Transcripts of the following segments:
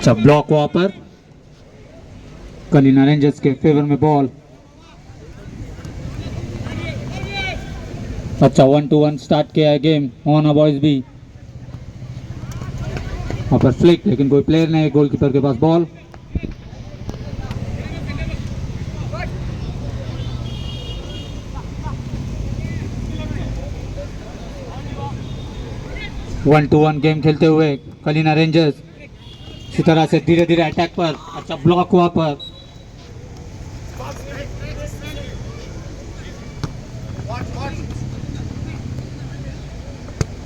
अच्छा ब्लॉक वहां पर कलिना रेंजर्स के फेवर में बॉल। अच्छा 1-1 स्टार्ट किया है गेम। मोहना बॉयज भी वहां पर फ्लिक, लेकिन कोई प्लेयर नहीं, गोलकीपर के पास ball. One two one game खेलते हुए कलिना रेंजर्स इसी तरह से धीरे धीरे अटैक पर। अच्छा ब्लॉक वहां पर।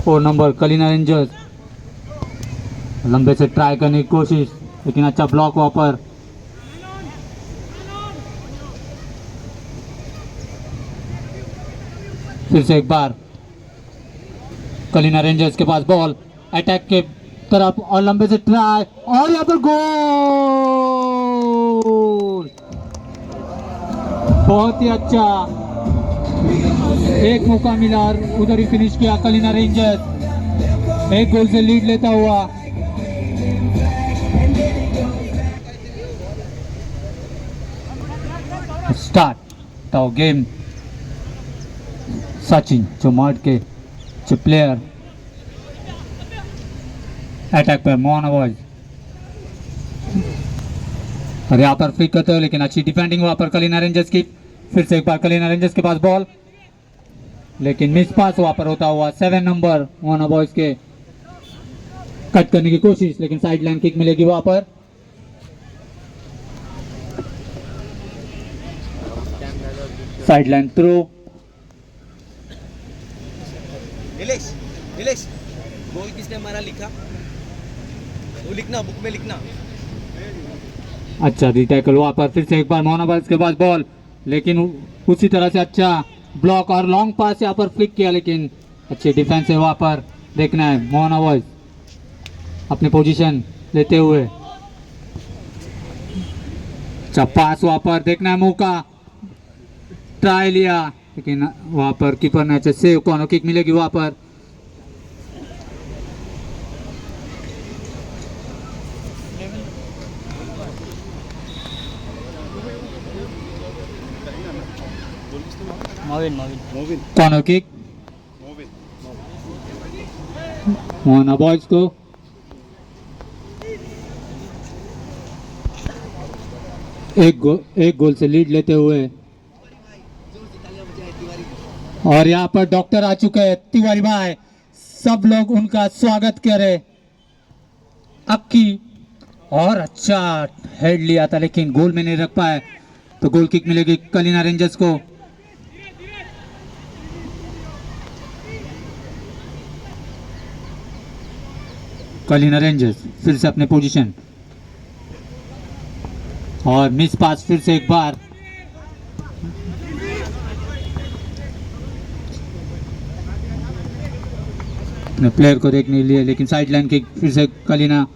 फोर नंबर कलिना रेंजर्स लंबे से ट्राई करने की कोशिश, लेकिन अच्छा ब्लॉक वहां पर। फिर से एक बार कलिना रेंजर्स के पास बॉल, अटैक के तरफ और लंबे से ट्राई और यहाँ पर गोल। बहुत ही अच्छा, एक मौका मिला और उधर ही फिनिश किया कलिना रेंजर्स, एक गोल से लीड लेता हुआ। स्टार्ट तो गेम। सचिन जो मार्ट के जो प्लेयर अटैक पर मोहन बॉयज और यहाँ पर फ्लिक करते हुए, लेकिन अच्छी डिफेंडिंग वहां पर कलिना रेंजर्स की। फिर से एक बार कलिना रेंजर्स के पास बॉल, लेकिन मिस पास वहां पर होता हुआ 7 नंबर मोहना बॉयज के कट करने की कोशिश, लेकिन साइड लाइन किक मिलेगी वहां पर। Side line throw. गोल किसने मारा लिखा, वो लिखना बुक में लिखना। अच्छा दी टैकल वहां पर। फिर से एक बार मोहना बॉयज के पास बॉल, लेकिन उसी तरह से अच्छा ब्लॉक और लॉन्ग पास यहाँ पर फ्लिक किया, लेकिन अच्छी डिफेंस है वहां पर। देखना है मोहना बॉयज अपनी पोजीशन लेते हुए। अच्छा पास वहां पर, देखना है मौका, ट्राई लिया, लेकिन वहां पर कीपर ने अच्छे सेव, कॉर्नर किक मिलेगी वहां पर। कॉर्नर किक मोहना बॉयज को। एक गोल से लीड लेते हुए। और यहाँ पर डॉक्टर आ चुके हैं तिवारी भाई, सब लोग उनका स्वागत करें। अक्की और अच्छा हेड लिया था, लेकिन गोल में नहीं रख पाए, तो गोल किक मिलेगी कलिना रेंजर्स को। कलिना रेंजर्स फिर से अपने पोजीशन और मिस पास। फिर से एक बार अपने प्लेयर को देखने लिए, लेकिन साइड लाइन की फिर से कलिना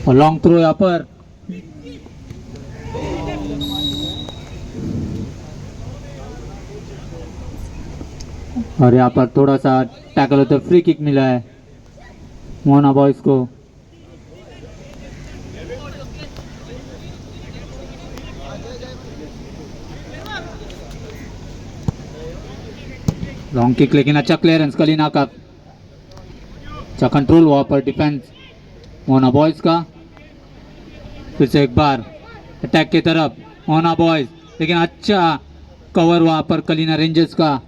और लॉन्ग थ्रो यहाँ पर। और यहाँ पर थोड़ा सा टैकल होते फ्री किक मिला है मोहना बॉयज को। लॉन्ग किक, लेकिन अच्छा क्लियरेंस कलिना का, अच्छा कंट्रोल वहां पर डिफेंस मोहना बॉयज का। फिर से एक बार अटैक की तरफ मोहना बॉयज, लेकिन अच्छा कवर वहां पर कलिना रेंजर्स का।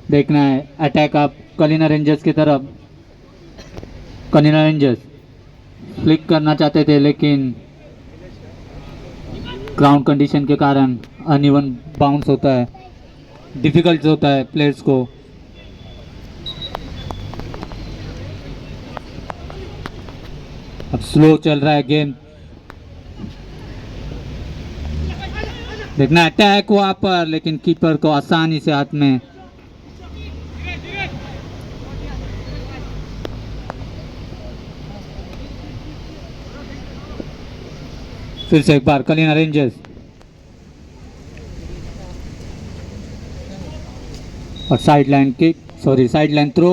देखना है अटैक आप कलिना रेंजर्स की तरफ। कलिना रेंजर्स फ्लिक करना चाहते थे, लेकिन ग्राउंड कंडीशन के कारण अनइवन बाउंस होता है, डिफिकल्ट होता है प्लेयर्स को। अब स्लो चल रहा है गेम। देखना अटैक वहां पर, लेकिन कीपर को आसानी से हाथ में। फिर से एक बार कलिना रेंजर्स और side line kick, sorry side line throw.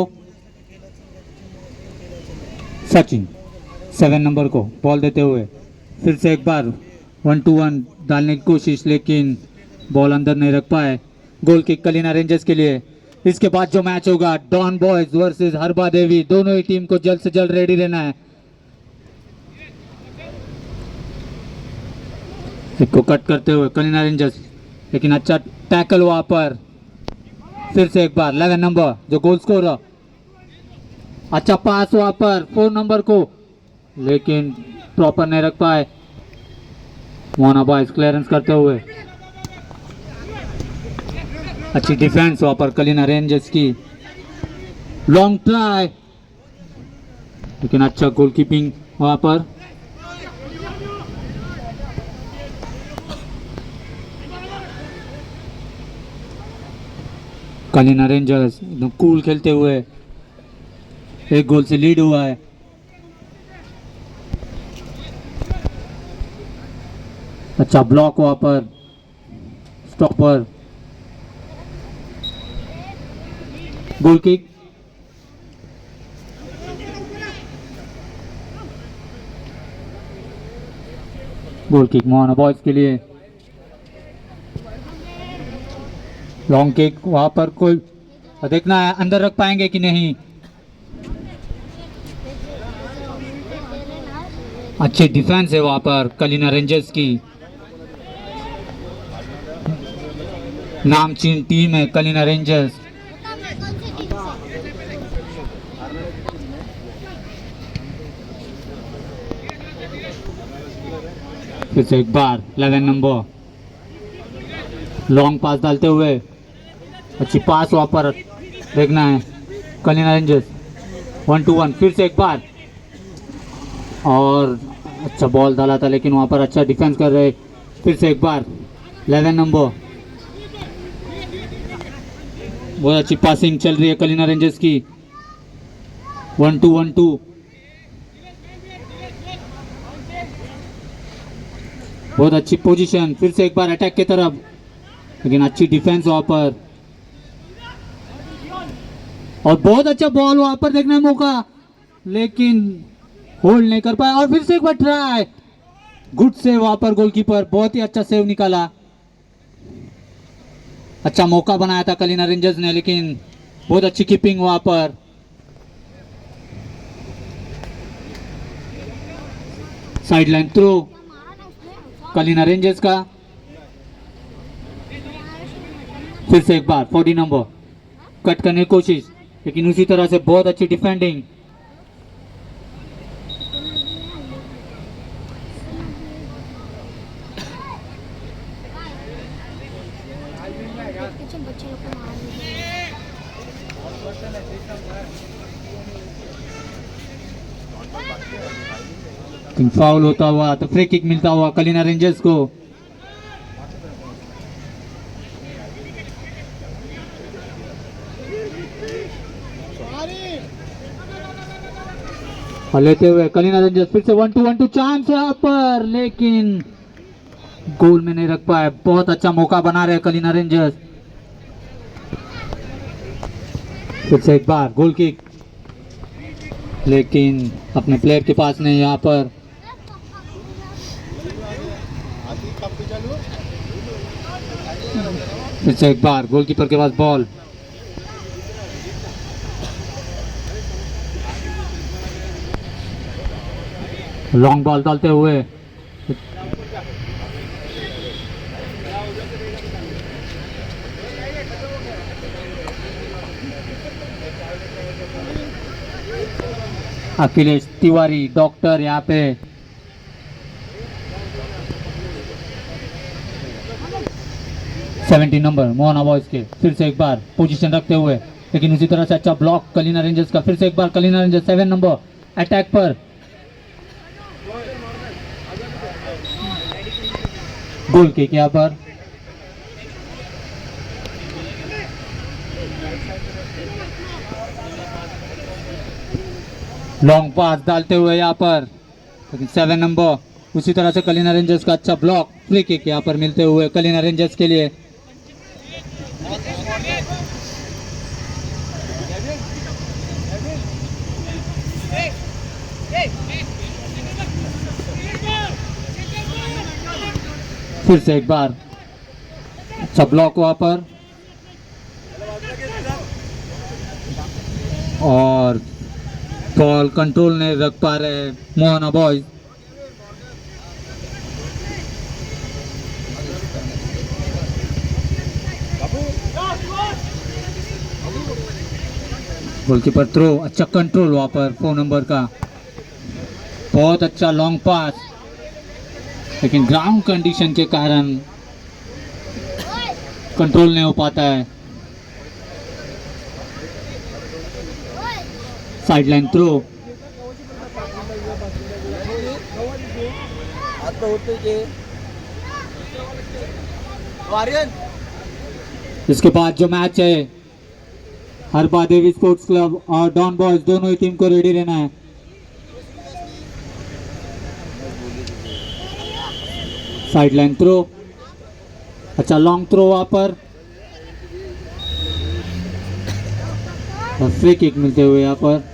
Sachin 7 number को बॉल देते हुए फिर से एक बार 1-2-1 डालने की कोशिश, लेकिन बॉल अंदर नहीं रख पाए। गोल किक कलिना रेंजर्स के लिए। इसके बाद जो मैच होगा डॉन बॉयज वर्सेस हरबा देवी, दोनों ही टीम को जल्द से जल्द रेडी रहना है। इसको कट करते हुए कलिना रेंजर्स, लेकिन अच्छा टैकल वहां पर। फिर से एक बार 11 नंबर जो गोल स्कोरर, अच्छा पास वहां पर 4 नंबर को, लेकिन प्रॉपर नहीं रख पाए। मोना बॉयज क्लियरेंस करते हुए, अच्छी डिफेंस वहां पर कलिना रेंजर्स की। लॉन्ग ट्राई, लेकिन अच्छा गोलकीपिंग वहां पर। कलिना रेंजर्स एकदम कूल खेलते हुए एक गोल से लीड हुआ है। अच्छा ब्लॉक वहां पर, stopper, goal kick. Goal kick Mohana boys के लिए। लॉन्ग किक वहां पर, कोई देखना है अंदर रख पाएंगे कि नहीं। अच्छी डिफेंस है वहां पर कलिना रेंजर्स की। नामचीन टीम है कलिना रेंजर्स। फिर से एक बार 11 नंबर लॉन्ग पास डालते हुए, अच्छी पास वहां पर देखना है कलिना रेंजर्स। 1-2-1 फिर से एक बार, और अच्छा बॉल डाला था, लेकिन वहां पर अच्छा डिफेंस कर रहे। फिर से एक बार 11 नंबर, बहुत अच्छी पासिंग चल रही है कलिना रेंजर्स की। 1-2-1-2, बहुत अच्छी पोजीशन। फिर से एक बार अटैक की तरफ, लेकिन अच्छी डिफेंस वहां पर, और बहुत अच्छा बॉल वहां पर देखने का मौका, लेकिन होल्ड नहीं कर पाया। और फिर से एक बार ट्राई, गुड सेव वहां पर गोलकीपर, बहुत ही अच्छा सेव निकाला। अच्छा मौका बनाया था कलिना रेंजर्स ने, लेकिन बहुत अच्छी कीपिंग वहां पर। Side line throw Kalina rangers का। फिर से एक बार 40 नंबर कट करने की कोशिश, लेकिन उसी तरह से बहुत अच्छी डिफेंडिंग। फाउल होता हुआ तो फ्री किक मिलता हुआ कलिना रेंजर्स को। और लेते हुए कलिना रेंजर्स, फिर से 1-2-1-2 चांस यहाँ पर, लेकिन गोल में नहीं रख पाए। बहुत अच्छा मौका बना रहे कलिना रेंजर्स। फिर से एक बार गोल किक, लेकिन अपने प्लेयर के पास नहीं यहाँ पर। फिर से एक बार गोलकीपर के पास बॉल, लॉन्ग बॉल डालते हुए, अखिलेश तिवारी डॉक्टर यहाँ पे। सेवेंटी नंबर मोहना बॉयज के, फिर से एक बार पोजीशन रखते हुए, लेकिन उसी तरह से अच्छा ब्लॉक कलिना रेंजर्स का। फिर से एक बार कलिना रेंजर्स 7 नंबर अटैक पर, गोल किक यहाँ पर। लॉन्ग पास डालते हुए यहाँ पर, लेकिन 7 नंबर उसी तरह से कलिना रेंजर्स का अच्छा ब्लॉक, फ्री किक यहाँ पर मिलते हुए कलिना रेंजर्स के लिए। फिर से एक बार अच्छा ब्लॉक वहां पर और बॉल कंट्रोल नहीं रख पा रहे मोहना बॉयज। गोलकीपर थ्रो, अच्छा कंट्रोल वहां पर 4 नंबर का, बहुत अच्छा लॉन्ग पास, लेकिन ग्राउंड कंडीशन के कारण कंट्रोल नहीं हो पाता है। साइडलाइन थ्रो, आता होते के वारियन इसके बाद जो मैच है हरबा देवी स्पोर्ट्स क्लब और डॉन बॉयज दोनों ही टीम को रेडी रहना है। साइडलाइन थ्रो, अच्छा लॉन्ग थ्रो वहां पर और फ्री किक मिलते हुए यहाँ पर।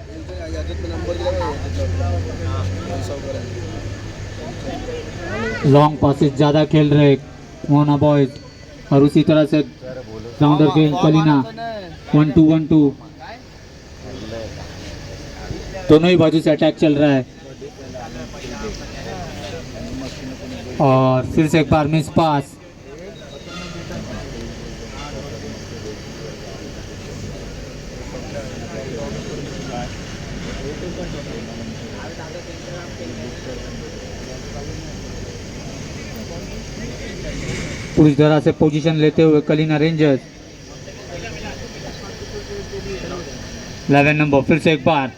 लॉन्ग पासेस ज्यादा खेल रहे मोहना बॉयज और उसी तरह से ग्राउंडर के कलीना 1-2 दोनों ही बाजू से अटैक चल रहा है और फिर से एक बार मिस पास। पूरी तरह से पोजीशन लेते हुए कलीना रेंजर्स। 11 नंबर फिर से एक बार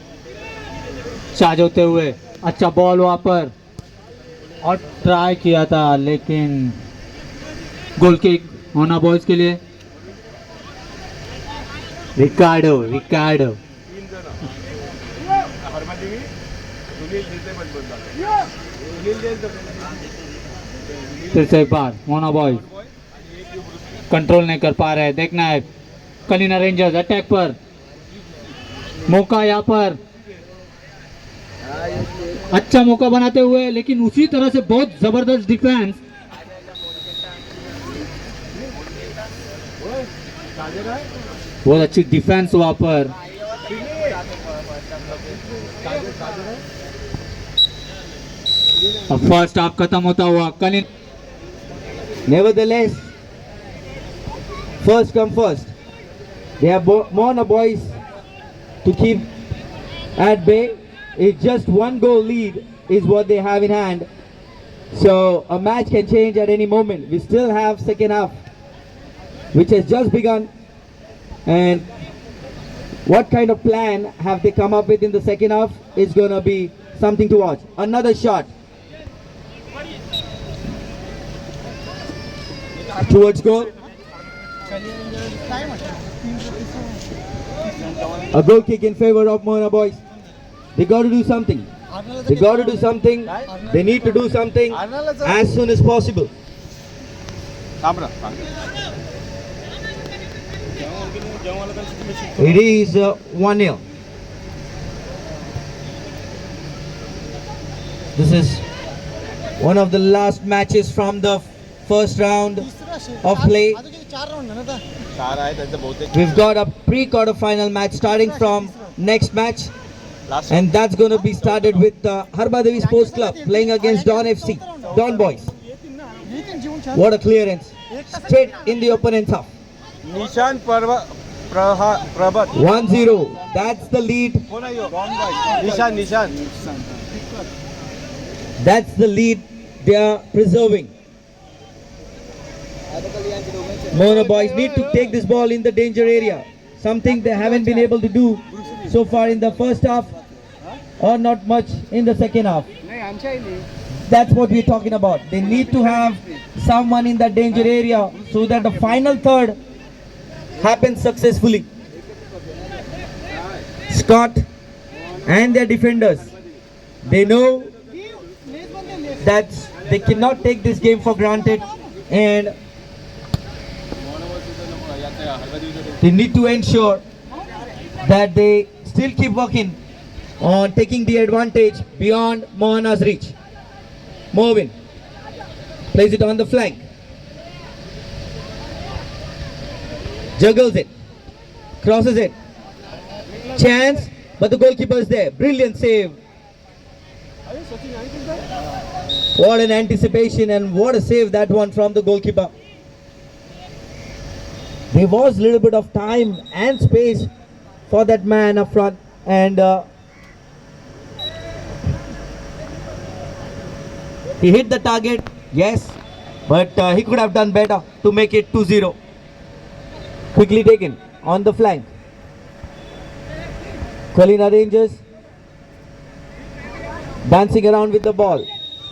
चार्ज होते हुए, अच्छा बॉल वहां पर और ट्राई किया था लेकिन गोल किक होना बॉयज के लिए। रिकार्डो फिर से एक बार मोना बॉयज कंट्रोल नहीं कर पा रहे, देखना है कलीना रेंजर्स अटैक पर, मौका यहाँ पर अच्छा मौका बनाते हुए, लेकिन उसी तरह से बहुत जबरदस्त डिफेंस। बहुत अच्छी डिफेंस वहां पर। अब फर्स्ट हाफ खत्म होता हुआ कलीन। Nevertheless, first come first. They have Moana boys to keep at bay. It's just 1 goal lead is what they have in hand. So a match can change at any moment. We still have second half, which has just begun. And what kind of plan have they come up with in the second half is going to be something to watch. Another shot towards goal. A goal kick in favor of Moana boys. They got to do something. They got to do something. They need to do something as soon as possible. It is 1-0. This is one of the last matches from the first round of play. We've got a pre-quarter final match starting from next match, and that's going to be started with Harba Devi Sports Club playing against Don FC, Don Boys. What a clearance, straight in the opponent's half. निशान प्रभात 1-0, that's the lead. निशान That's the lead they are preserving. Moana boys need to take this ball in the danger area, something they haven't been able to do so far in the first half or not much in the second half. That's what we're talking about. They need to have someone in that danger area so that the final third happens successfully. Scott and their defenders, they know that they cannot take this game for granted, and they need to ensure that they still keep working on taking the advantage beyond Moana's reach. Movin plays it on the flank. juggles it, crosses it, chance, but the goalkeeper is there. Brilliant save. What an anticipation and what a save that one from the goalkeeper. There was a little bit of time and space for that man up front, and he hit the target, yes, but he could have done better to make it 2-0. Quickly taken on the flank. Kalina Rangers dancing around with the ball.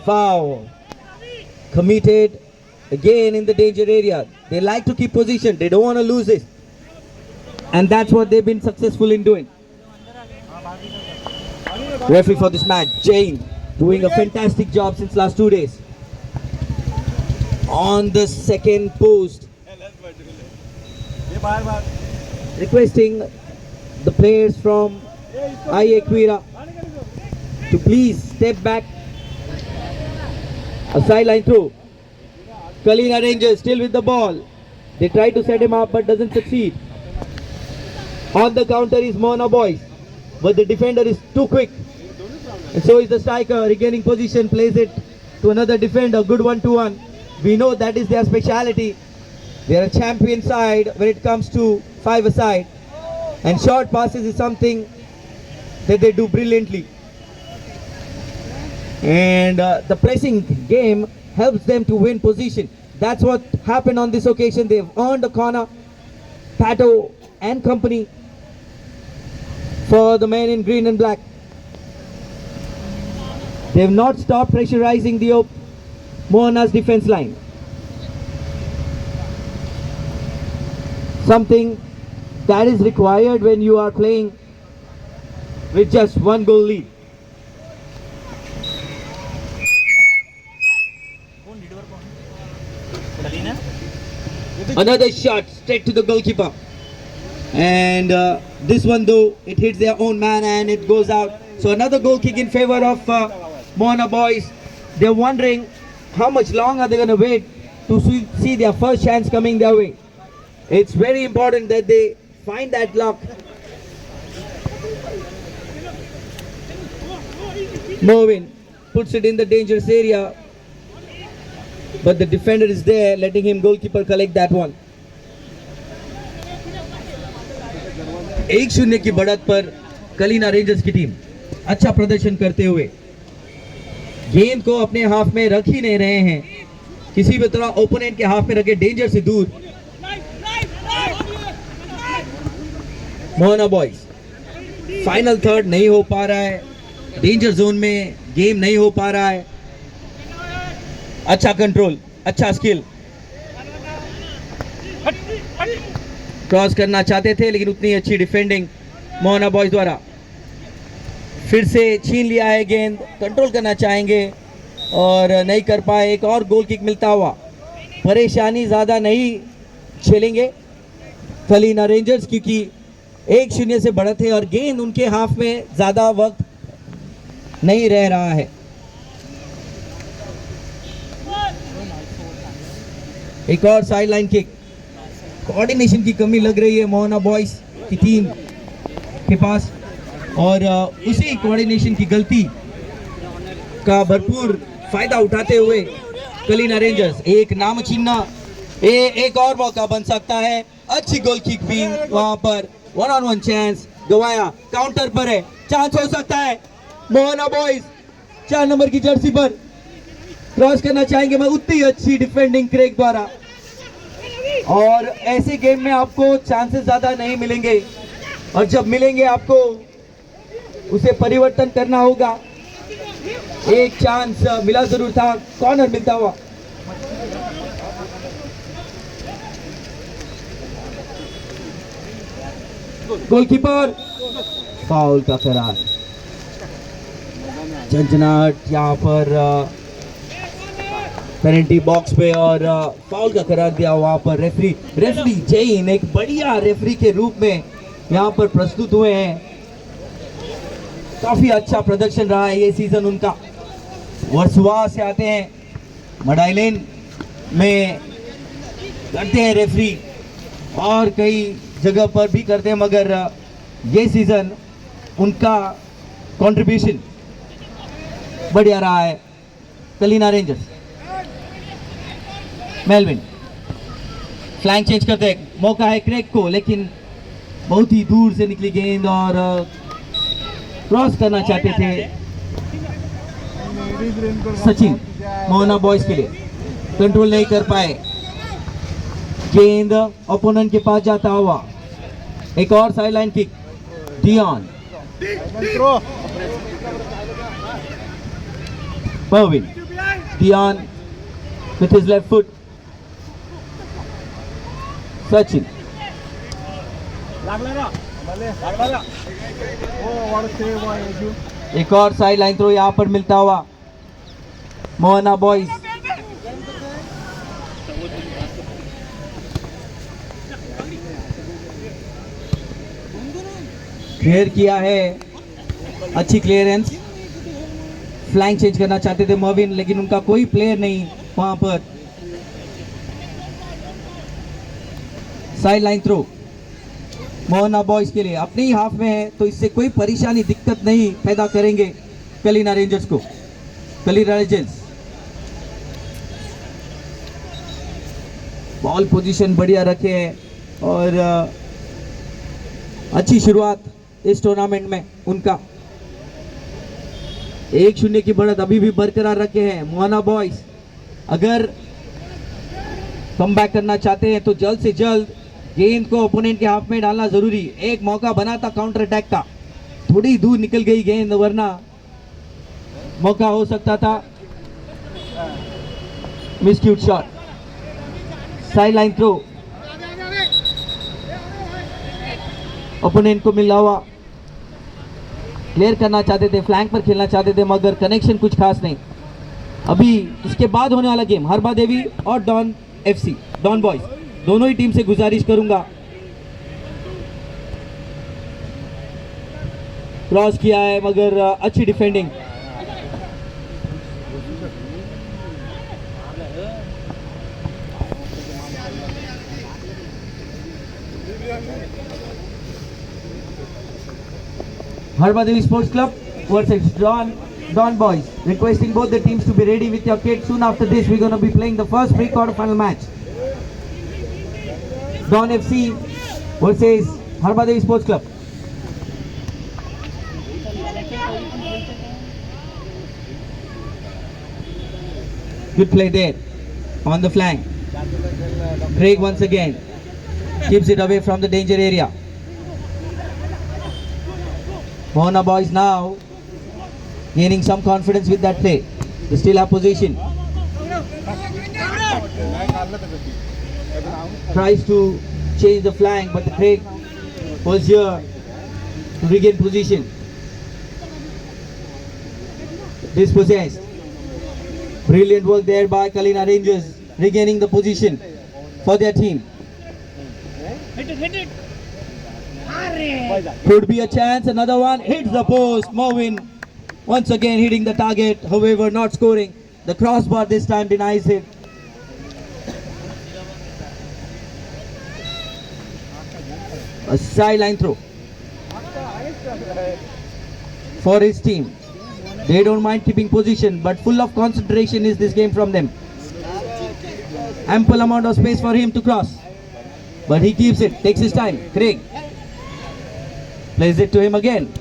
Foul. Committed again in the danger area. They like to keep position. They don't want to lose it. And that's what they've been successful in doing. Referee for this match, Jain, doing a fantastic job since last 2 days. On the second post, requesting the players from IA Quira to please step back. A sideline throw. Kalina Rangers still with the ball. They try to set him up but doesn't succeed. On the counter is Mona Boys, but the defender is too quick. And so is the striker, regaining position, plays it to another defender. Good 1-1. We know that is their speciality. They are a champion side when it comes to five-a-side. And short passes is something that they do brilliantly. And the pressing game helps them to win position. That's what happened on this occasion. They've earned a corner. Pato and company for the men in green and black. They've not stopped pressurizing the Moana's defense line. Something that is required when you are playing with just 1 goal lead. Another shot straight to the goalkeeper. And this one though, it hits their own man and it goes out. So another goal kick in favor of Moana Boys. They're wondering how much long are they going to wait to see their first chance coming their way. It's very important that they find that luck. Mervin puts it in the dangerous area, but the defender is there, letting him goalkeeper collect that one. 1-0 की बढ़त पर Kalina rangers की team अच्छा प्रदर्शन करते हुए गेंद को अपने हाफ में रख ही नहीं रहे हैं, किसी भी तरह ओपोनेंट के हाफ में रखे डेंजर से दूर. मोहना बॉयज फाइनल थर्ड नहीं हो पा रहा है, डेंजर जोन में गेम नहीं हो पा रहा है. अच्छा कंट्रोल, अच्छा स्किल. क्रॉस करना चाहते थे लेकिन उतनी अच्छी डिफेंडिंग मोहना बॉयज द्वारा. फिर से छीन लिया है गेंद, कंट्रोल करना चाहेंगे और नहीं कर पाए. एक और गोल किक मिलता हुआ. परेशानी ज़्यादा नहीं झेलेंगे कलीना रेंजर्स, क्योंकि 1-0 से बढ़त है और गेंद उनके हाफ में ज़्यादा वक्त नहीं रह रहा है. एक और साइड लाइन किक. कोऑर्डिनेशन की कमी लग रही है मोहना बॉयज की टीम के पास और उसी कोऑर्डिनेशन की गलती का भरपूर फायदा उठाते हुए कलीना रेंजर्स एक नाम चिन्ह एक और मौका बन सकता है. अच्छी गोल किक भी वहां पर. 1-on-1 चांस गवाया, काउंटर पर है, चांस हो सकता है. मोहना बॉयज 4 नंबर की जर्सी पर क्रॉस करना चाहेंगे, मैं उतनी अच्छी डिफेंडिंग क्रेग द्वारा. और ऐसे गेम में आपको चांसेस ज्यादा नहीं मिलेंगे और जब मिलेंगे आपको उसे परिवर्तन करना होगा. एक चांस मिला जरूर था, कॉर्नर मिलता हुआ. गोलकीपर फाउल का करार. झंझनाहट यहाँ पर पेनल्टी बॉक्स पे और फाउल का करार दिया वहां पर रेफरी जैन एक बढ़िया रेफरी के रूप में यहाँ पर प्रस्तुत हुए हैं. काफी अच्छा प्रदर्शन रहा है ये सीजन उनका. वर्सोवा से आते हैं, मडाइलेन में करते हैं रेफरी और कई जगह पर भी करते हैं, मगर ये सीज़न उनका कंट्रीब्यूशन बढ़िया रहा है। Kalina rangers, Melvin flank change करते हैं, मौका है क्रेग को, लेकिन बहुत ही दूर से निकली गेंद और क्रॉस करना चाहते थे सचिन मोहना बॉयज के लिए, कंट्रोल नहीं कर पाए, गेंद ओपोनेंट के पास जाता हुआ, एक और sideline kick, Dion throw Mervin, Dion with his left foot, Sachin, एक और साइड लाइन थ्रो यहाँ पर मिलता हुआ मोहना बॉयज, क्लियर किया है, अच्छी क्लियरेंस, फ्लैंक चेंज करना चाहते थे मर्विन, लेकिन उनका कोई प्लेयर नहीं वहां पर। Side line throw Mohana boys के लिए, अपने ही हाफ में है तो इससे कोई परेशानी दिक्कत नहीं पैदा करेंगे कलिना रेंजर्स को। कलिना रेंजर्स बॉल पोजीशन बढ़िया रखे हैं और अच्छी शुरुआत इस टूर्नामेंट में उनका। 1-0 की बढ़त अभी भी बरकरार रखे हैं मोहना बॉयज। अगर कमबैक करना चाहते हैं तो जल्द से जल्द गेंद को ओपोनेंट के हाफ में डालना जरूरी। एक मौका बना था काउंटर अटैक का, थोड़ी दूर निकल गई गेंद, वरना मौका हो सकता था miscued shot. Side line throw opponent को मिला हुआ, क्लियर करना चाहते थे, फ्लैंक पर खेलना चाहते थे, मगर कनेक्शन कुछ खास नहीं। अभी इसके बाद होने वाला गेम हरबा देवी और डॉन एफसी, डॉन बॉयज, दोनों ही टीम से गुजारिश करूंगा, क्रॉस किया है मगर अच्छी defending. Harba Devi Sports Club versus Don Boys. Requesting both the teams to be ready with your kits. Soon after this, we're going to be playing the first pre-quarter final match. Don FC versus Harba Devi Sports Club. Good play there on the flank. Craig once again keeps it away from the danger area. Mohana boys now gaining some confidence with that play. They still have position. Tries to change the flank, but the Craig was here to regain position. Dispossessed. Brilliant work there by Kalina Rangers, regaining the position for their team. Could be a chance, another one, hits the post, Mervin once again hitting the target, however not scoring. The crossbar this time denies it. A sideline throw for his team. They don't mind keeping position, but full of concentration is this game from them. Ample amount of space for him to cross, but he keeps it, takes his time. Craig plays it to him again.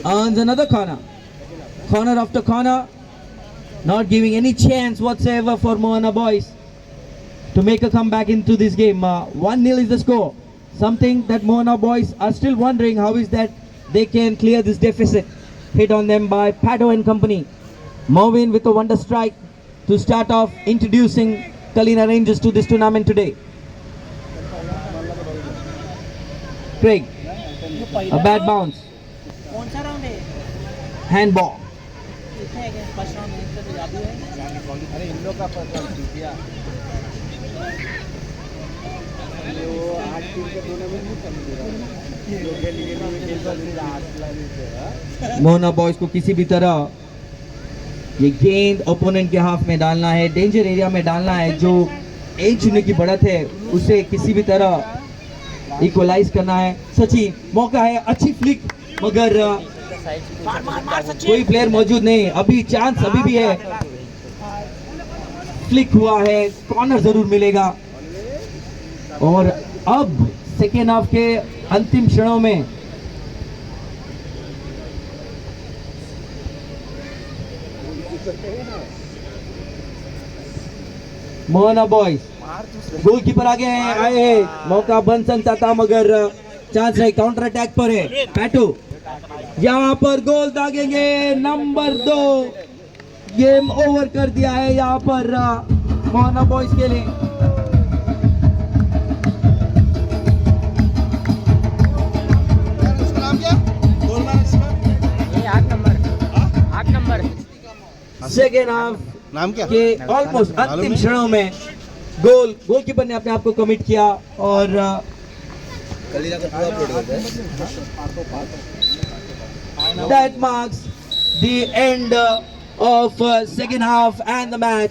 Earns another corner. Corner after corner. Not giving any chance whatsoever for Mohana boys to make a comeback into this game. 1-0 is the score. Something that Mohana boys are still wondering how is that they can clear this deficit. Hit on them by Pato and company. Mervin with a wonder strike to start off introducing Kalina Rangers to this tournament today. Craig, a bad bounce. Handball. Mohana boys को किसी भी तरह ये गेंद opponent के half में डालना है, डेंजर एरिया में डालना है, जो एक चुने की बढ़त है, उसे किसी भी तरह इक्वलाइज करना है। सचिन, मौका है, अच्छी फ्लिक, मगर कोई प्लेयर मौजूद नहीं। अभी चांस अभी भी है, फ्लिक हुआ है, कॉर्नर जरूर मिलेगा। और अब सेकेंड हाफ के अंतिम क्षणों में मोहना बॉयज गोलकीपर आगे आए हैं, मौका बन सकता था मगर चांस है, काउंटर अटैक पर है पैटू, यहाँ पर गोल दागेंगे। नंबर 2 गेम ओवर कर दिया है यहाँ पर मोहना बॉयज के लिए। सेकेंड हाफ नाम क्या? के ऑलमोस्ट अंतिम क्षणों में गोलकीपर ने अपने आप को कमिट किया और कल जाकर पूरा अपलोड करते हैं। that marks the end of second half and the match.